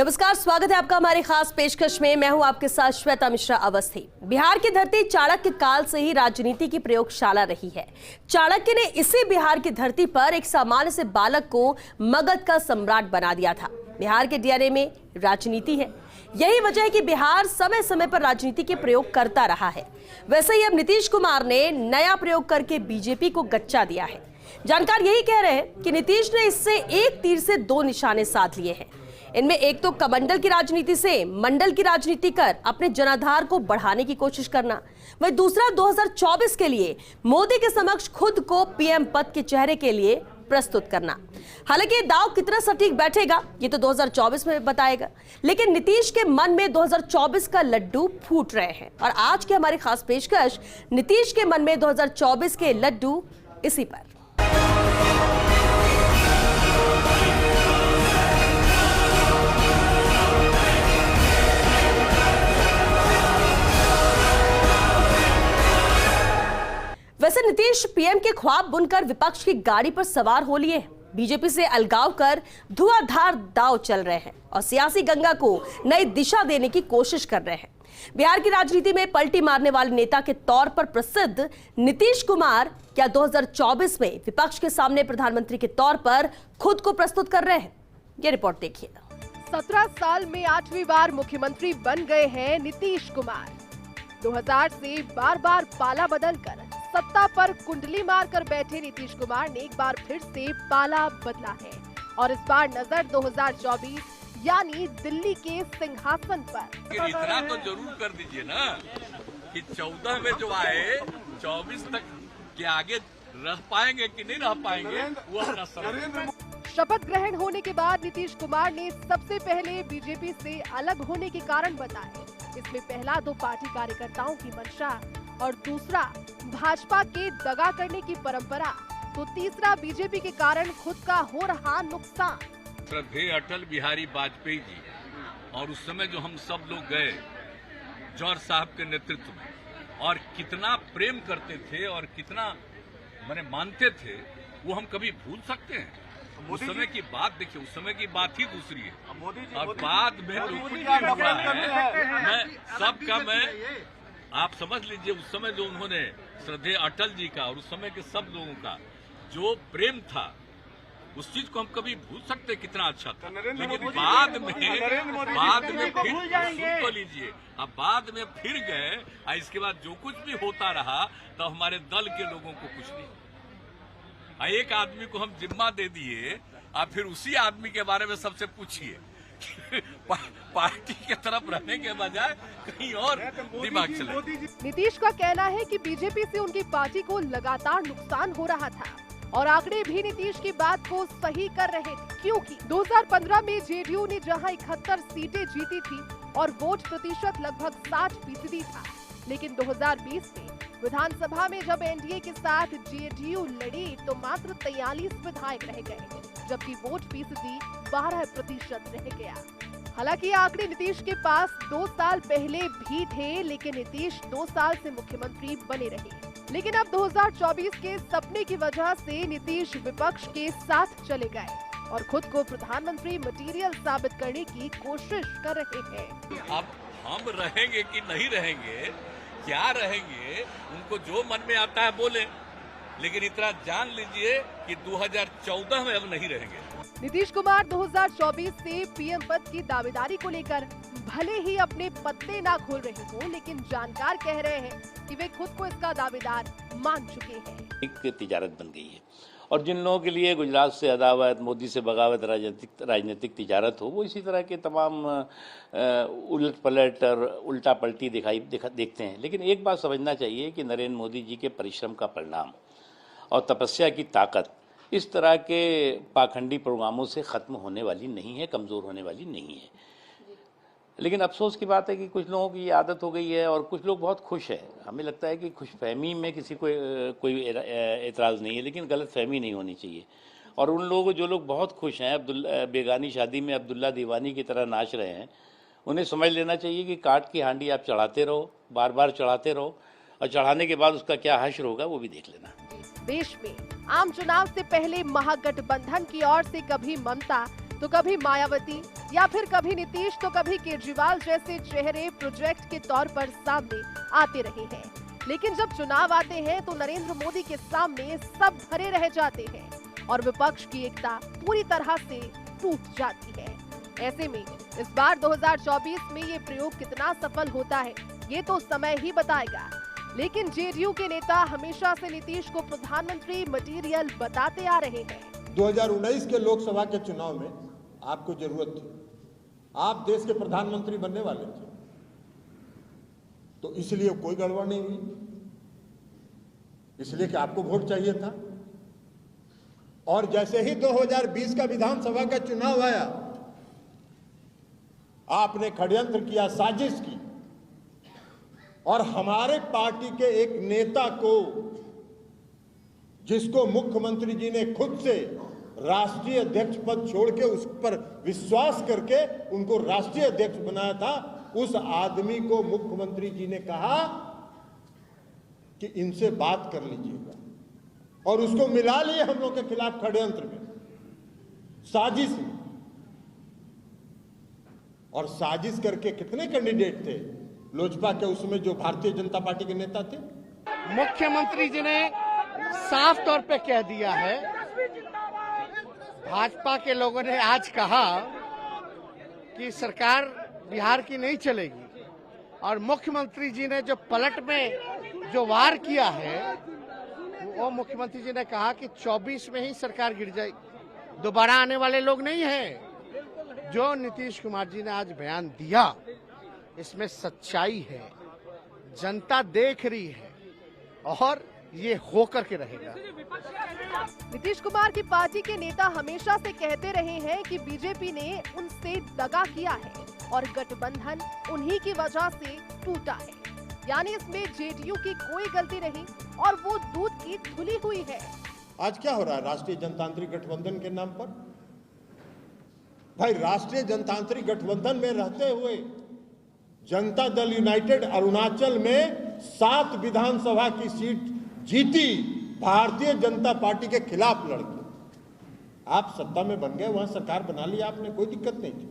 नमस्कार, स्वागत है आपका हमारी खास पेशकश में। मैं हूं आपके साथ श्वेता मिश्रा अवस्थी। बिहार की धरती चाणक्य काल से ही राजनीति की प्रयोगशाला रही है। चाणक्य ने इसी बिहार की धरती पर एक सामान्य से बालक को मगध का सम्राट बना दिया था। बिहार के डीएनए में राजनीति है। यही वजह है कि बिहार समय समय पर राजनीति के प्रयोग करता रहा है। वैसे ही अब नीतीश कुमार ने नया प्रयोग करके बीजेपी को गच्चा दिया है। जानकार यही कह रहे हैं कि नीतीश ने इससे एक तीर से दो निशाने साध लिए हैं। इनमें एक तो कमंडल की राजनीति से मंडल की राजनीति कर अपने जनाधार को बढ़ाने की कोशिश करना, वहीं दूसरा 2024 के लिए मोदी के समक्ष खुद को पीएम पद के चेहरे के लिए प्रस्तुत करना। हालांकि दांव कितना सटीक बैठेगा ये तो 2024 में बताएगा, लेकिन नीतीश के मन में 2024 का लड्डू फूट रहे हैं। और आज की हमारी खास पेशकश नीतीश के मन में 2024 के लड्डू इसी पर। वैसे नीतीश पीएम के ख्वाब बुनकर विपक्ष की गाड़ी पर सवार हो लिए। बीजेपी से अलगाव कर धुआंधार दांव चल रहे हैं और सियासी गंगा को नई दिशा देने की कोशिश कर रहे हैं। बिहार की राजनीति में पलटी मारने वाले नेता के तौर पर प्रसिद्ध नीतीश कुमार क्या 2024 में विपक्ष के सामने प्रधानमंत्री के तौर पर खुद को प्रस्तुत कर रहे हैं? ये रिपोर्ट देखिए। 17 साल में 8वीं बार मुख्यमंत्री बन गए हैं नीतीश कुमार। 2000 से बार बार पाला बदलकर सत्ता पर कुंडली मारकर बैठे नीतीश कुमार ने एक बार फिर से पाला बदला है और इस बार नजर 2024 यानी दिल्ली के सिंहासन पर। इतना तो जरूर कर दीजिए ना कि 14 में जो आए 24 तक के आगे रह पाएंगे कि नहीं रह पाएंगे वह न समझ। शपथ ग्रहण होने के बाद नीतीश कुमार ने सबसे पहले बीजेपी से अलग होने के कारण बताए। इसमें पहला तो पार्टी कार्यकर्ताओं की मंशा और दूसरा भाजपा के दगा करने की परंपरा, तो तीसरा बीजेपी के कारण खुद का हो रहा नुकसान। श्रद्धेय अटल बिहारी वाजपेयी जी और उस समय जो हम सब लोग गए जौहर साहब के नेतृत्व में और कितना प्रेम करते थे और कितना मानते थे वो हम कभी भूल सकते हैं? उस समय की बात देखिए, उस समय की बात ही दूसरी है और बाद में जो कुछ भी हुआ है मैं आप समझ लीजिए। उस समय जो उन्होंने श्रद्धेय अटल जी का और उस समय के सब लोगों का जो प्रेम था उस चीज को हम कभी भूल सकते कितना अच्छा था। लेकिन बाद में फिर सुन तो लीजिए, अब बाद में फिर गए और इसके बाद जो कुछ भी होता रहा तो हमारे दल के लोगों को कुछ नहीं। एक आदमी को हम जिम्मा दे दिए और फिर उसी आदमी के बारे में सबसे पूछिए पार्टी के तरफ रहने के बजाय कहीं और दिमाग चले। नीतीश का कहना है कि बीजेपी से उनकी पार्टी को लगातार नुकसान हो रहा था और आंकड़े भी नीतीश की बात को सही कर रहे थे, क्योंकि 2015 में जेडीयू ने जहां 71 सीटें जीती थी और वोट प्रतिशत लगभग 60% था, लेकिन 2020 में विधानसभा में जब एनडीए के साथ जेडीयू लड़ी तो मात्र 43 विधायक रह गए, जबकि वोट फीसदी 12% रह गया। हालांकि आंकड़े नीतीश के पास 2 साल पहले भी थे, लेकिन नीतीश 2 साल से मुख्यमंत्री बने रहे। लेकिन अब 2024 के सपने की वजह से नीतीश विपक्ष के साथ चले गए और खुद को प्रधानमंत्री मटेरियल साबित करने की कोशिश कर रहे हैं। अब हम रहेंगे कि नहीं रहेंगे, क्या रहेंगे, उनको जो मन में आता है बोले, लेकिन इतना जान लीजिए कि 2014 में अब नहीं रहेंगे। नीतीश कुमार 2024 से पीएम पद की दावेदारी को लेकर भले ही अपने पत्ते ना खोल रहे हो, लेकिन जानकार कह रहे हैं कि वे खुद को इसका दावेदार मान चुके हैं। एक तिजारत बन गई है और जिन लोगों के लिए गुजरात से अदावत, मोदी से बगावत राजनीतिक तिजारत हो, वो इसी तरह के तमाम उलट पलट और उल्टा पलटी देखते हैं। लेकिन एक बात समझना चाहिए कि नरेंद्र मोदी जी के परिश्रम का परिणाम और तपस्या की ताकत इस तरह के पाखंडी प्रोग्रामों से ख़त्म होने वाली नहीं है, कमज़ोर होने वाली नहीं है। लेकिन अफसोस की बात है कि कुछ लोगों की ये आदत हो गई है और कुछ लोग बहुत खुश है। हमें लगता है कि खुशफहमी में किसी को कोई एतराज़ नहीं है, लेकिन गलत फहमी नहीं होनी चाहिए। और उन लोगों जो लोग बहुत खुश हैं, बेगानी शादी में अब्दुल्ला दीवानी की तरह नाच रहे हैं, उन्हें समझ लेना चाहिए कि काट की हांडी आप चढ़ाते रहो, बार बार चढ़ाते रहो और चढ़ाने के बाद उसका क्या हश्र होगा वो भी देख लेना। देश में आम चुनाव से पहले महागठबंधन की ओर से कभी ममता तो कभी मायावती या फिर कभी नीतीश तो कभी केजरीवाल जैसे चेहरे प्रोजेक्ट के तौर पर सामने आते रहे हैं। लेकिन जब चुनाव आते हैं तो नरेंद्र मोदी के सामने सब धरे रह जाते हैं और विपक्ष की एकता पूरी तरह से टूट जाती है। ऐसे में इस बार 2024 में ये प्रयोग कितना सफल होता है ये तो समय ही बताएगा। लेकिन जेडीयू के नेता हमेशा से नीतीश को प्रधानमंत्री मटेरियल बताते आ रहे हैं। 2019 के लोकसभा के चुनाव में आपको जरूरत थी, आप देश के प्रधानमंत्री बनने वाले थे, तो इसलिए कोई गड़बड़ नहीं हुई, इसलिए कि आपको वोट चाहिए था। और जैसे ही 2020 का विधानसभा का चुनाव आया, आपने षड्यंत्र किया, साजिश की और हमारे पार्टी के एक नेता को, जिसको मुख्यमंत्री जी ने खुद से राष्ट्रीय अध्यक्ष पद छोड़ के उस पर विश्वास करके उनको राष्ट्रीय अध्यक्ष बनाया था, उस आदमी को मुख्यमंत्री जी ने कहा कि इनसे बात कर लीजिएगा और उसको मिला लिए हम लोग के खिलाफ षड्यंत्र में, साजिश में। और साजिश करके कितने कैंडिडेट थे लोजपा के, उसमें जो भारतीय जनता पार्टी के नेता थे। मुख्यमंत्री जी ने साफ तौर पे कह दिया है, भाजपा के लोगों ने आज कहा कि सरकार बिहार की नहीं चलेगी और मुख्यमंत्री जी ने जो पलट में जो वार किया है वो मुख्यमंत्री जी ने कहा कि 24 में ही सरकार गिर जाएगी, दोबारा आने वाले लोग नहीं हैं। जो नीतीश कुमार जी ने आज बयान दिया इसमें सच्चाई है, जनता देख रही है और ये होकर के रहेगा। नीतीश कुमार की पार्टी के नेता हमेशा से कहते रहे हैं कि बीजेपी ने उनसे दगा किया है और गठबंधन उन्हीं की वजह से टूटा है। यानी इसमें जेडीयू की कोई गलती नहीं और वो दूध की धुली हुई है। आज क्या हो रहा है राष्ट्रीय जनतांत्रिक गठबंधन के नाम पर? भाई, राष्ट्रीय जनतांत्रिक गठबंधन में रहते हुए जनता दल यूनाइटेड अरुणाचल में 7 विधानसभा की सीट जीती, भारतीय जनता पार्टी के खिलाफ लड़के। आप सत्ता में बन गए, वहां सरकार बना ली आपने, कोई दिक्कत नहीं थी।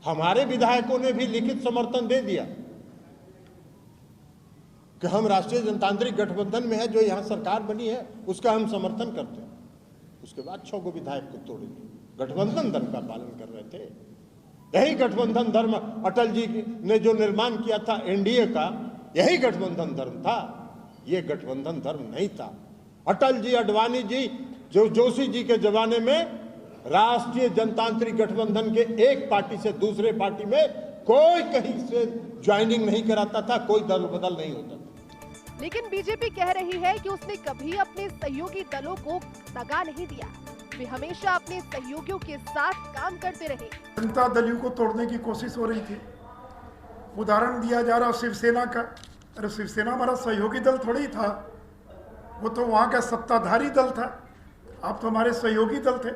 हमारे विधायकों ने भी लिखित समर्थन दे दिया कि हम राष्ट्रीय जनतांत्रिक गठबंधन में है, जो यहां सरकार बनी है उसका हम समर्थन करते हैं। उसके बाद 6 गो विधायक को तोड़ दिया। गठबंधन धर्म का पालन कर रहे थे। यही गठबंधन धर्म अटल जी ने जो निर्माण किया था एनडीए का, यही गठबंधन धर्म था। ये गठबंधन धर्म नहीं था। अटल जी, अडवाणी जी, जो जोशी जी के जमाने में राष्ट्रीय जनतांत्रिक गठबंधन के एक पार्टी से दूसरे पार्टी में कोई कहीं से ज्वाइनिंग नहीं कराता था, कोई दल बदल नहीं होता था। लेकिन बीजेपी कह रही है कि उसने कभी अपने सहयोगी दलों को दगा नहीं दिया, वे हमेशा अपने सहयोगियों के साथ काम करते रहे। जनता दल को तोड़ने की कोशिश हो रही थी। उदाहरण दिया जा रहा शिवसेना का। अरे शिवसेना हमारा सहयोगी दल थोड़ी ही था, वो तो वहाँ का सत्ताधारी दल था। आप तो हमारे सहयोगी दल थे।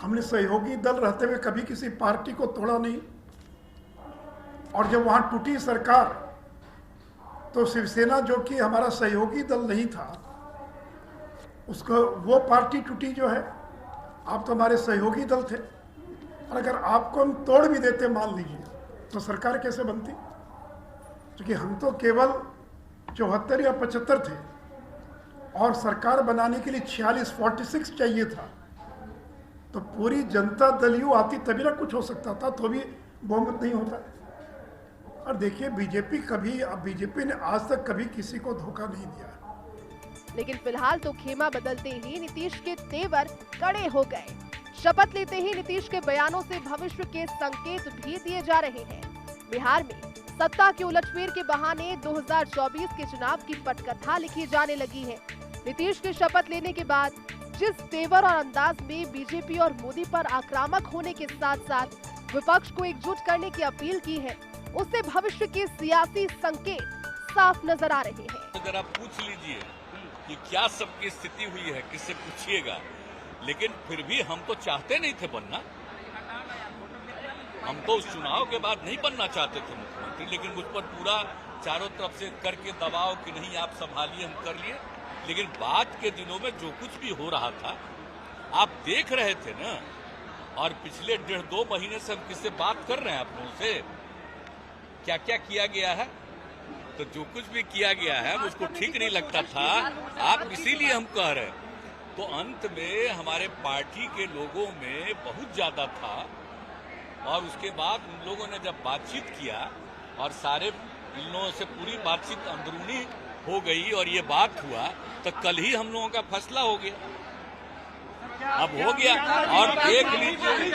हमने सहयोगी दल रहते हुए कभी किसी पार्टी को तोड़ा नहीं। और जब वहाँ टूटी सरकार तो शिवसेना, जो कि हमारा सहयोगी दल नहीं था, उसको वो पार्टी टूटी जो है। आप तो हमारे सहयोगी दल थे और अगर आपको हम तोड़ भी देते मान लीजिए तो सरकार कैसे बनती? क्योंकि हम तो केवल 74 या 75 थे और सरकार बनाने के लिए 46 चाहिए था। तो पूरी जनता दल यू आती तभी ना कुछ हो सकता था, तो भी बहुमत नहीं होता। और देखिए बीजेपी ने आज तक कभी किसी को धोखा नहीं दिया। लेकिन फिलहाल तो खेमा बदलते ही नीतीश के तेवर कड़े हो गए। शपथ लेते ही नीतीश के बयानों से भविष्य के संकेत भी दिए जा रहे हैं। बिहार में सत्ता के उलटफेर के बहाने 2024 के चुनाव की पटकथा लिखी जाने लगी है। नीतीश के शपथ लेने के बाद जिस तेवर और अंदाज में बीजेपी और मोदी पर आक्रामक होने के साथ साथ विपक्ष को एकजुट करने की अपील की है, उससे भविष्य के सियासी संकेत साफ नजर आ रहे हैं। अगर आप पूछ लीजिए कि क्या सबकी स्थिति हुई है, किससे पूछिएगा, लेकिन फिर भी हम तो चाहते नहीं थे बनना। हम तो उस चुनाव के बाद नहीं बनना चाहते थे मुख्यमंत्री, लेकिन मुझ पर पूरा चारों तरफ से करके दबाव कि नहीं आप संभालिए, हम कर लिए। लेकिन बाद के दिनों में जो कुछ भी हो रहा था आप देख रहे थे ना, और पिछले 1.5-2 महीने से हम किससे बात कर रहे हैं आप लोगों से, क्या क्या किया गया है। तो जो कुछ भी किया गया है उसको ठीक नहीं लगता था, आप इसीलिए हम कह रहे हैं। तो अंत में हमारे पार्टी के लोगों में बहुत ज्यादा था, और उसके बाद उन लोगों ने जब बातचीत किया और सारे इन लोगों से पूरी बातचीत अंदरूनी हो गई और ये बात हुआ, तो कल ही हम लोगों का फैसला हो गया। अब हो गया, और देख लीजिए,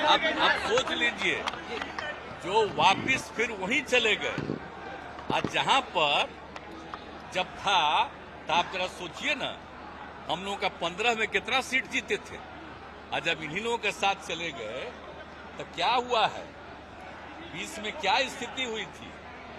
अब सोच लीजिए, जो वापिस फिर वहीं चले गए। आज जहां पर जब था, तो आप जरा सोचिए ना, हम लोगों का 15 में कितना सीट जीते थे, आज जब इन्हीं लोगों के साथ चले गए तो क्या हुआ है, 20 में क्या स्थिति हुई थी,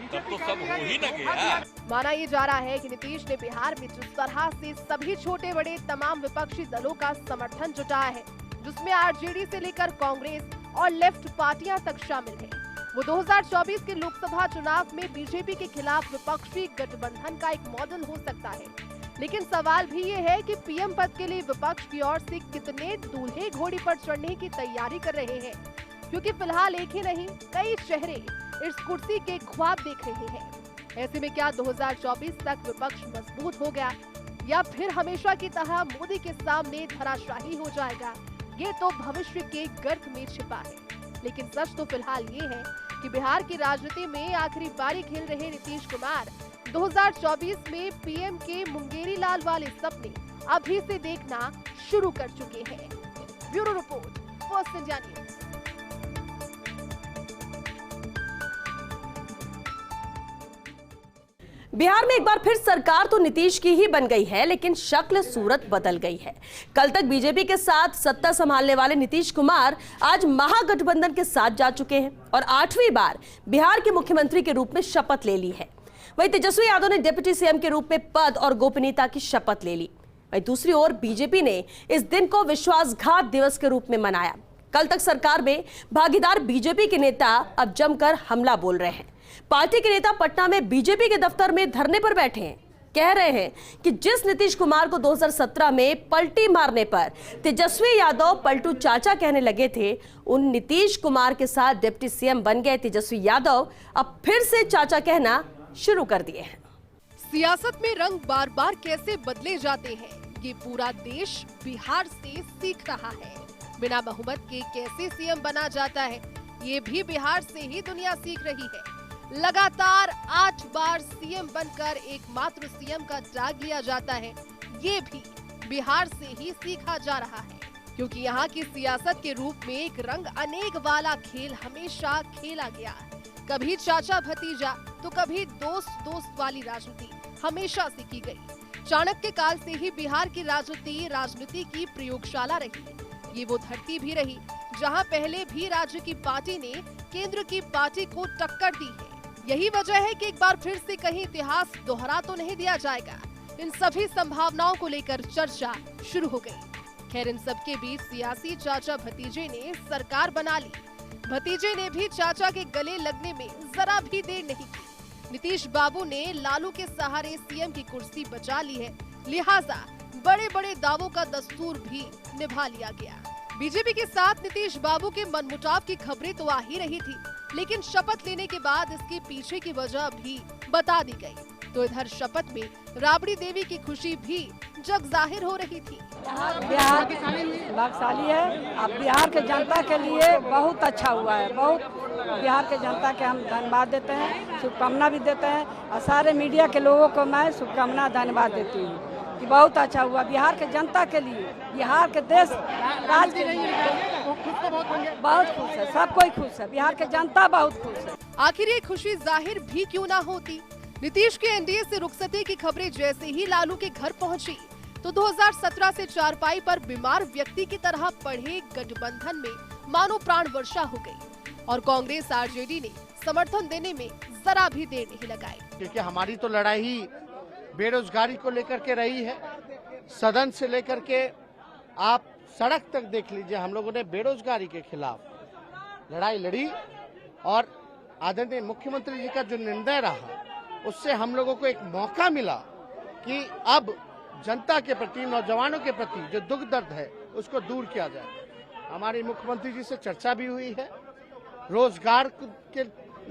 तब तो सब हो ही न गया। माना ये जा रहा है कि नीतीश ने बिहार में जिस तरह से सभी छोटे बड़े तमाम विपक्षी दलों का समर्थन जुटाया है, जिसमें आरजेडी से लेकर कांग्रेस और लेफ्ट पार्टियां तक शामिल है, वो 2024 के लोकसभा चुनाव में बीजेपी के खिलाफ विपक्षी गठबंधन का एक मॉडल हो सकता है। लेकिन सवाल भी ये है कि पीएम पद के लिए विपक्ष की ओर से कितने दूल्हे घोड़ी पर चढ़ने की तैयारी कर रहे हैं, क्योंकि फिलहाल एक ही नहीं कई चेहरे इस कुर्सी के ख्वाब देख रहे हैं। ऐसे में क्या 2024 तक विपक्ष मजबूत हो गया, या फिर हमेशा की तरह मोदी के सामने धराशाही हो जाएगा, ये तो भविष्य के गर्त में छिपा है। लेकिन सच तो फिलहाल ये है कि बिहार की राजनीति में आखिरी बारी खेल रहे नीतीश कुमार 2024 में पीएम के मुंगेरी लाल वाले सपने अभी से देखना शुरू कर चुके हैं। Bureau report, first India news. Bihar में एक बार फिर सरकार तो नीतीश की ही बन गई है, लेकिन शक्ल सूरत बदल गई है। कल तक बीजेपी के साथ सत्ता संभालने वाले नीतीश कुमार आज महागठबंधन के साथ जा चुके हैं और 8वीं बार बिहार के मुख्यमंत्री के रूप में शपथ ले ली है। वहीं तेजस्वी यादव ने डिप्टी सीएम के रूप में पद और गोपनीयता की शपथ ले ली। वहीं दूसरी ओर बीजेपी ने इस दिन को विश्वासघात दिवस के रूप में मनाया। कल तक सरकार में भागीदार बीजेपी के नेता अब जमकर हमला बोल रहे हैं। पार्टी के नेता पटना में बीजेपी के दफ्तर में धरने पर बैठे हैं, कह रहे हैं कि जिस नीतीश कुमार को 2017 में पलटी मारने पर तेजस्वी यादव पलटू चाचा कहने लगे थे, उन नीतीश कुमार के साथ डिप्टी सीएम बन गए तेजस्वी यादव अब फिर से चाचा कहना शुरू कर दिए हैं। सियासत में रंग बार बार कैसे बदले जाते हैं, ये पूरा देश बिहार से सीख रहा है। बिना बहुमत के कैसे सीएम बना जाता है, ये भी बिहार से ही दुनिया सीख रही है। लगातार 8 बार सीएम बनकर एकमात्र सीएम का टैग लिया जाता है, ये भी बिहार से ही सीखा जा रहा है, क्योंकि यहाँ की सियासत के रूप में एक रंग अनेक वाला खेल हमेशा खेला गया। कभी चाचा भतीजा तो कभी दोस्त दोस्त वाली राजनीति हमेशा से की गई। चाणक्य काल से ही बिहार की राजनीति की प्रयोगशाला रही है। ये वो धरती भी रही जहाँ पहले भी राज्य की पार्टी ने केंद्र की पार्टी को टक्कर दी है। यही वजह है कि एक बार फिर से कहीं इतिहास दोहरा तो नहीं दिया जाएगा। इन सभी संभावनाओं को लेकर चर्चा शुरू हो गई। खैर, इन सबके बीच सियासी चाचा भतीजे ने सरकार बना ली। भतीजे ने भी चाचा के गले लगने में जरा भी देर नहीं की। नीतीश बाबू ने लालू के सहारे सीएम की कुर्सी बचा ली है, लिहाजा बड़े बड़े दावों का दस्तूर भी निभा लिया गया। बीजेपी के साथ नीतीश बाबू के मनमुटाव की खबरें तो आ ही रही थी, लेकिन शपथ लेने के बाद इसके पीछे की वजह भी बता दी गई। तो इधर शपथ में राबड़ी देवी की खुशी भी जग जाहिर हो रही थी। बिहार भाग्यशाली है। अब बिहार के जनता के लिए बहुत अच्छा हुआ है। बहुत बिहार के जनता के हम धन्यवाद देते हैं, शुभकामना भी देते हैं, और सारे मीडिया के लोगों को मैं शुभकामना धन्यवाद देती हूँ कि बहुत अच्छा हुआ बिहार के जनता के लिए, बिहार के देश राज्य के लिए। बहुत खुश है, सब कोई खुश है, बिहार के जनता बहुत खुश है। आखिर ये खुशी जाहिर भी क्यों ना होती। नीतीश के एनडीए से रुखसती की खबरें जैसे ही लालू के घर पहुंची, तो 2017 से चारपाई पर बीमार व्यक्ति की तरह पड़े गठबंधन में मानो प्राण वर्षा हो गई, और कांग्रेस आरजेडी ने समर्थन देने में जरा भी देर नहीं लगाई। क्योंकि हमारी तो लड़ाई बेरोजगारी को लेकर के रही है। सदन से लेकर के आप सड़क तक देख लीजिए, हम लोगों ने बेरोजगारी के खिलाफ लड़ाई लड़ी, और आदरणीय मुख्यमंत्री जी का जो निर्णय रहा उससे हम लोगों को एक मौका मिला कि अब जनता के प्रति, नौजवानों के प्रति जो दुख दर्द है उसको दूर किया जाए। हमारी मुख्यमंत्री जी से चर्चा भी हुई है, रोजगार के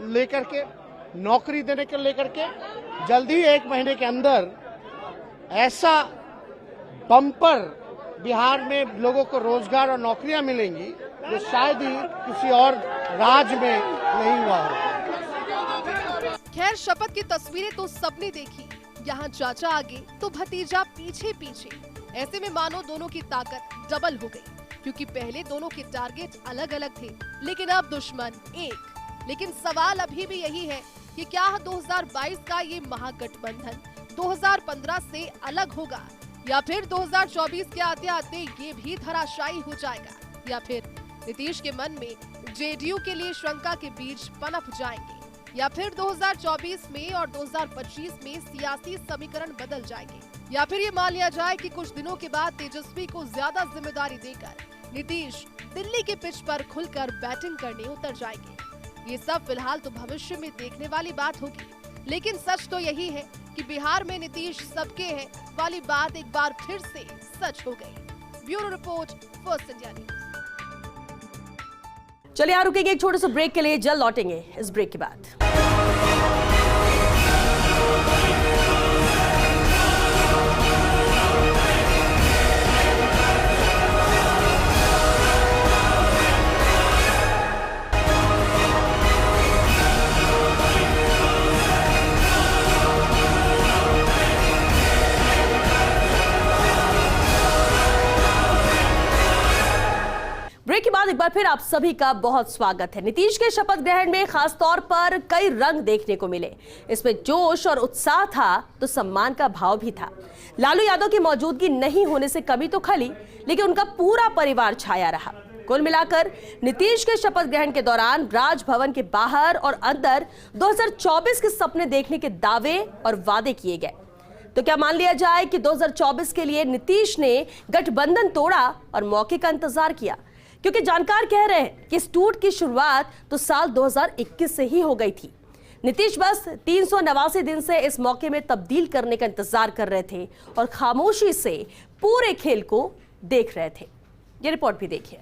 लेकर के, नौकरी देने के लेकर के। जल्दी ही 1 महीने के अंदर ऐसा बम्पर बिहार में लोगों को रोजगार और नौकरियां मिलेंगी जो शायद ही किसी और राज्य में नहीं हुआ हो। खैर, शपथ की तस्वीरें तो सबने देखी, यहाँ चाचा आगे तो भतीजा पीछे पीछे। ऐसे में मानो दोनों की ताकत डबल हो गई, क्योंकि पहले दोनों के टारगेट अलग अलग थे, लेकिन अब दुश्मन एक। लेकिन सवाल अभी भी यही है कि क्या 2022 का ये महागठबंधन 2015 से अलग होगा, या फिर 2024 के आते आते ये भी धराशायी हो जाएगा, या फिर नीतीश के मन में जेडीयू के लिए शंका के बीज पनप जाएंगे, या फिर 2024 में और 2025 में सियासी समीकरण बदल जाएंगे, या फिर ये मान लिया जाए कि कुछ दिनों के बाद तेजस्वी को ज्यादा जिम्मेदारी देकर नीतीश दिल्ली के पिच पर खुलकर बैटिंग करने उतर जाएंगे। ये सब फिलहाल तो भविष्य में देखने वाली बात होगी, लेकिन सच तो यही है कि बिहार में नीतीश सबके है वाली बात एक बार फिर से सच हो गई। Bureau report, first India news. चलिए यहाँ रुकेंगे एक छोटे से ब्रेक के लिए, जल्द लौटेंगे इस ब्रेक के बाद। ब्रेक के बाद एक बार फिर आप सभी का बहुत स्वागत है। नीतीश के शपथ ग्रहण में खास तौर पर कई रंग देखने को मिले। इसमें जोश और उत्साह था तो सम्मान का भाव भी था। लालू यादव की मौजूदगी नहीं होने से कमी तो खली, लेकिन उनका पूरा परिवार छाया रहा। कुल मिलाकर नीतीश के शपथ ग्रहण के दौरान राजभवन के बाहर और अंदर 2024 के सपने देखने के दावे और वादे किए गए। तो क्या मान लिया जाए कि 2024 के लिए नीतीश ने गठबंधन तोड़ा और मौके का इंतजार किया? क्योंकि जानकार कह रहे हैं कि इस टूट की शुरुआत तो साल 2021 से ही हो गई थी। नीतीश बस 389 दिन से इस मौके में तब्दील करने का इंतजार कर रहे थे और खामोशी से पूरे खेल को देख रहे थे। ये रिपोर्ट भी देखिए।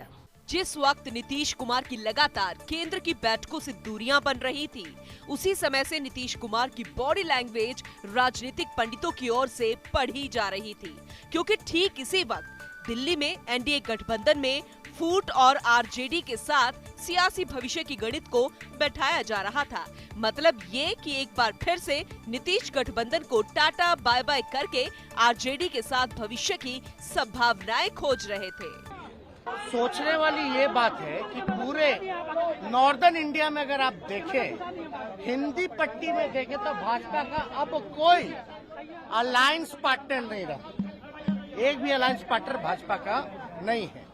जिस वक्त नीतीश कुमार की लगातार केंद्र की बैठकों से दूरियां बन रही थी, उसी समय से नीतीश कुमार की बॉडी लैंग्वेज राजनीतिक पंडितों की ओर से पढ़ी जा रही थी, क्योंकि ठीक इसी वक्त दिल्ली में एनडीए गठबंधन में फूट और आरजेडी के साथ सियासी भविष्य की गणित को बैठाया जा रहा था। मतलब ये कि एक बार फिर से नीतीश गठबंधन को टाटा बाय बाय करके आरजेडी के साथ भविष्य की संभावनाएं खोज रहे थे। सोचने वाली ये बात है कि पूरे नॉर्दर्न इंडिया में अगर आप देखें, हिंदी पट्टी में देखें तो भाजपा का अब कोई अलायंस पार्टनर नहीं रहा। एक भी अलायंस पार्टनर भाजपा का नहीं है।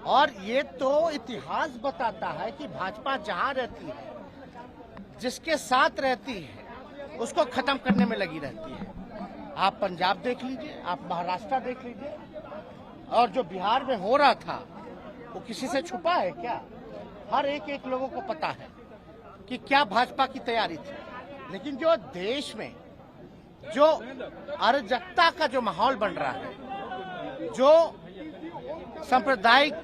और ये तो इतिहास बताता है कि भाजपा जहां रहती है, जिसके साथ रहती है, उसको खत्म करने में लगी रहती है। आप पंजाब देख लीजिए, आप महाराष्ट्र देख लीजिए, और जो बिहार में हो रहा था वो किसी से छुपा है क्या? हर एक लोगों को पता है कि क्या भाजपा की तैयारी थी। लेकिन जो देश में जो अराजकता का जो माहौल बन रहा है, जो सांप्रदायिक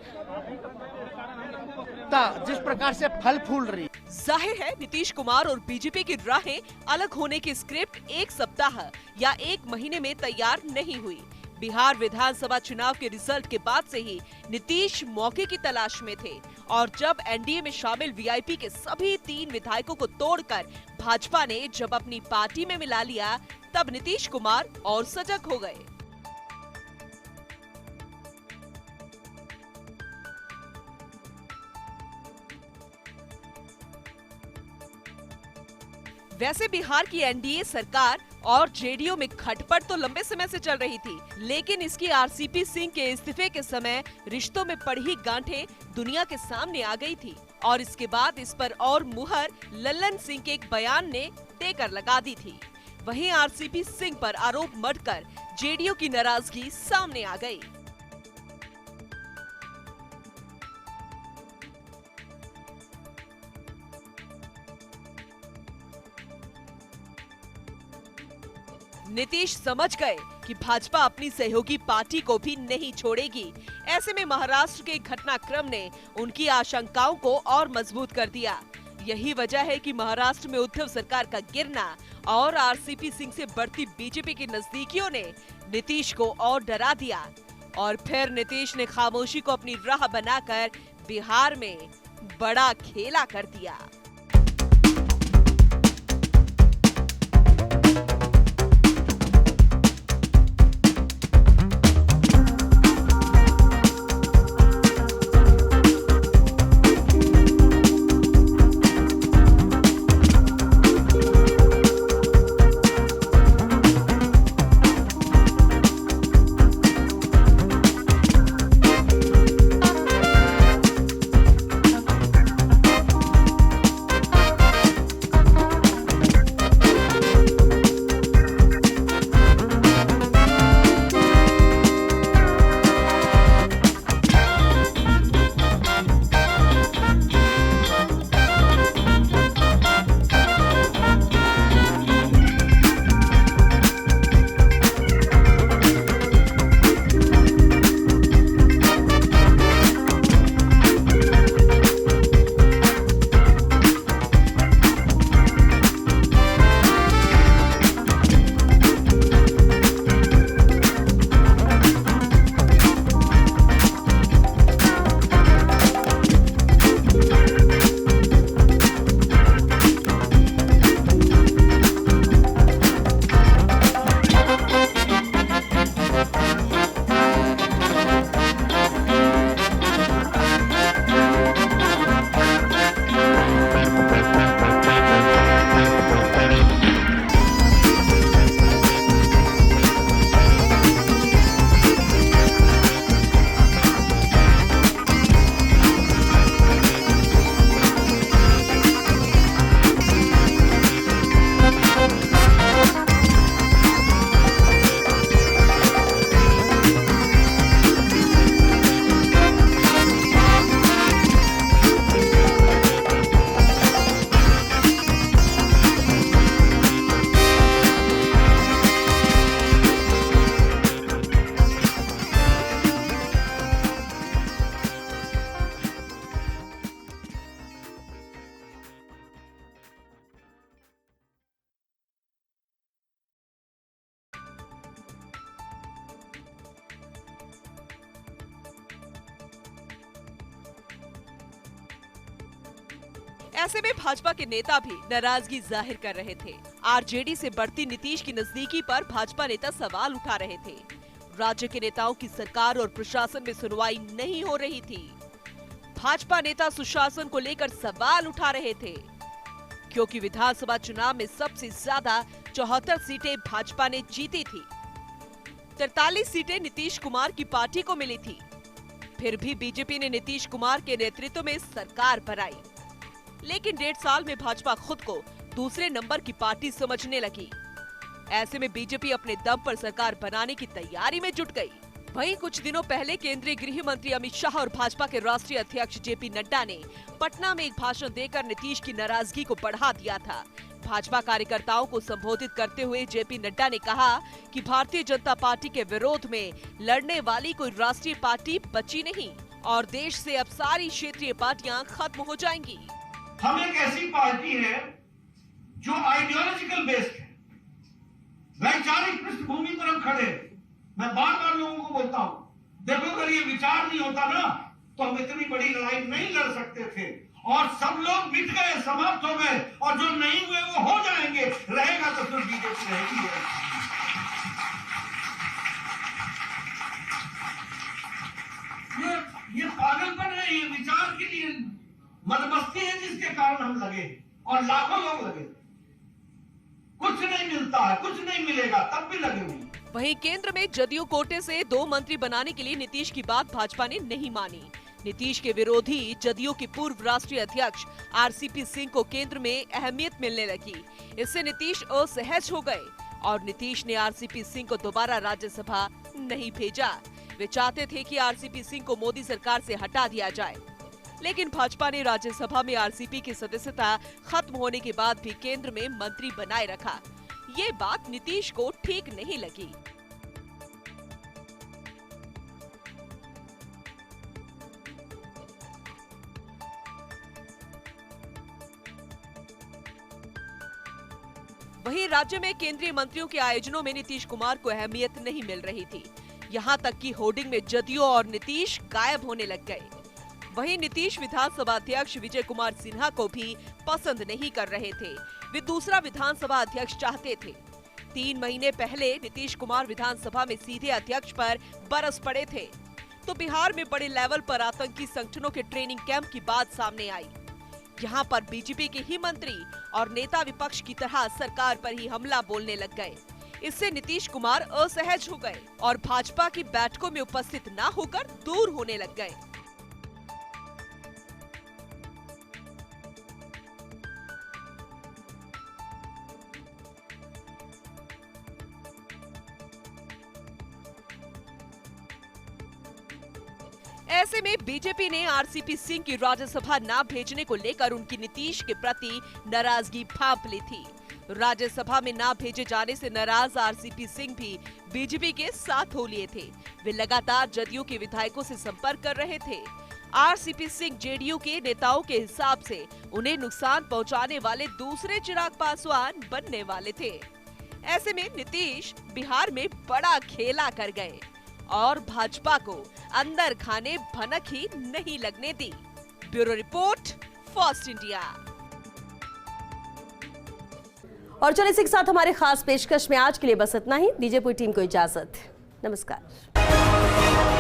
जिस प्रकार से फल फूल रही, जाहिर है नीतीश कुमार और बीजेपी की राहें अलग होने की स्क्रिप्ट एक सप्ताह या 1 महीने में तैयार नहीं हुई। बिहार विधानसभा चुनाव के रिजल्ट के बाद से ही नीतीश मौके की तलाश में थे, और जब एनडीए में शामिल वीआईपी के सभी 3 विधायकों को तोड़कर भाजपा ने जब अपनी पार्टी में मिला लिया, तब नीतीश कुमार और सजग हो गए। वैसे बिहार की एनडीए सरकार और जेडीयू में खटपट तो लंबे समय से चल रही थी, लेकिन इसकी आरसीपी सिंह के इस्तीफे के समय रिश्तों में पड़ी गांठें दुनिया के सामने आ गई थी, और इसके बाद इस पर और मुहर लल्लन सिंह के एक बयान ने देकर लगा दी थी। वहीं आरसीपी सिंह पर आरोप मढ़कर जेडीयू की नाराजगी सामने आ गई। नीतीश समझ गए कि भाजपा अपनी सहयोगी पार्टी को भी नहीं छोड़ेगी। ऐसे में महाराष्ट्र के घटनाक्रम ने उनकी आशंकाओं को और मजबूत कर दिया। यही वजह है कि महाराष्ट्र में उद्धव सरकार का गिरना और आरसीपी सिंह से बढ़ती बीजेपी की नजदीकियों ने नीतीश को और डरा दिया और फिर नीतीश ने खामोशी को अपनी राह बनाकर बिहार में बड़ा खेला कर दिया। ऐसे में भाजपा के नेता भी नाराजगी जाहिर कर रहे थे। आरजेडी से बढ़ती नीतीश की नजदीकी पर भाजपा नेता सवाल उठा रहे थे। राज्य के नेताओं की सरकार और प्रशासन में सुनवाई नहीं हो रही थी। भाजपा नेता सुशासन को लेकर सवाल उठा रहे थे, क्योंकि विधानसभा चुनाव में सबसे ज्यादा 74 सीटें भाजपा ने जीती थी। 43 सीटें नीतीश कुमार की पार्टी को मिली थी। फिर भी बीजेपी ने नीतीश कुमार के नेतृत्व में सरकार बनाई, लेकिन 1.5 साल में भाजपा खुद को दूसरे नंबर की पार्टी समझने लगी। ऐसे में बीजेपी अपने दम पर सरकार बनाने की तैयारी में जुट गई। वहीं कुछ दिनों पहले केंद्रीय गृह मंत्री अमित शाह और भाजपा के राष्ट्रीय अध्यक्ष जेपी नड्डा ने पटना में एक भाषण देकर नीतीश की नाराजगी को बढ़ा दिया था। भाजपा कार्यकर्ताओं को संबोधित करते हुए जेपी नड्डा ने कहा कि भारतीय जनता पार्टी के विरोध में लड़ने वाली कोई राष्ट्रीय पार्टी बची नहीं और देश से अब सारी क्षेत्रीय पार्टियां खत्म हो जाएंगी। हम एक ऐसी पार्टी है जो आइडियोलॉजिकल बेस्ड है, वैचारिक पृष्ठभूमि पर हम खड़े हैं। मैं बार बार लोगों को बोलता हूं, देखो अगर ये विचार नहीं होता ना तो हम इतनी बड़ी लड़ाई नहीं लड़ सकते थे, और सब लोग मिट गए, समाप्त हो गए, और जो नहीं हुए वो हो जाएंगे। रहेगा तो फिर बीजेपी रहेगी। ये पागलपन है, ये विचार के लिए मदमस्ती है जिसके कारण हम लगे और लाखों लोग लगे। कुछ नहीं मिलता है, कुछ नहीं मिलेगा, तब भी लगे हुए। वहीं केंद्र में जदयू कोटे से 2 मंत्री बनाने के लिए नीतीश की बात भाजपा ने नहीं मानी। नीतीश के विरोधी जदयू के पूर्व राष्ट्रीय अध्यक्ष आरसीपी सिंह को केंद्र में अहमियत मिलने लगी। इससे नीतीश असहज हो गए और नीतीश ने आरसीपी सिंह को दोबारा राज्यसभा नहीं भेजा। वे चाहते थे कि आरसीपी सिंह को मोदी सरकार से हटा दिया जाए, लेकिन भाजपा ने राज्यसभा में आरसीपी की सदस्यता खत्म होने के बाद भी केंद्र में मंत्री बनाए रखा। ये बात नीतीश को ठीक नहीं लगी। वहीं राज्य में केंद्रीय मंत्रियों के आयोजनों में नीतीश कुमार को अहमियत नहीं मिल रही थी। यहाँ तक कि होर्डिंग में जदयू और नीतीश गायब होने लग गए। वहीं नीतीश विधानसभा अध्यक्ष विजय कुमार सिन्हा को भी पसंद नहीं कर रहे थे। वे दूसरा विधानसभा अध्यक्ष चाहते थे। 3 महीने पहले नीतीश कुमार विधानसभा में सीधे अध्यक्ष पर बरस पड़े थे, तो बिहार में बड़े लेवल पर आतंकी संगठनों के ट्रेनिंग कैंप की बात सामने आई। यहाँ पर बीजेपी के ही मंत्री और नेता विपक्ष की तरह सरकार पर ही हमला बोलने लग गए। इससे नीतीश कुमार असहज हो गए और भाजपा की बैठकों में उपस्थित न होकर दूर होने लग गए। ऐसे में बीजेपी ने आरसीपी सिंह की राज्यसभा न भेजने को लेकर उनकी नीतीश के प्रति नाराजगी भांप ली थी। राज्यसभा में न भेजे जाने से नाराज आरसीपी सिंह भी बीजेपी के साथ हो लिए थे। वे लगातार जदयू के विधायकों से संपर्क कर रहे थे। आरसीपी सिंह जेडीयू के नेताओं के हिसाब से उन्हें नुकसान पहुंचाने वाले दूसरे चिराग पासवान बनने वाले थे। ऐसे में नीतीश बिहार में बड़ा खेला कर गए और भाजपा को अंदर खाने भनक ही नहीं लगने दी। Bureau report, first India. और चलिए इसी के साथ हमारे खास पेशकश में आज के लिए बस इतना ही। दीजिए पूरी टीम को इजाजत। नमस्कार।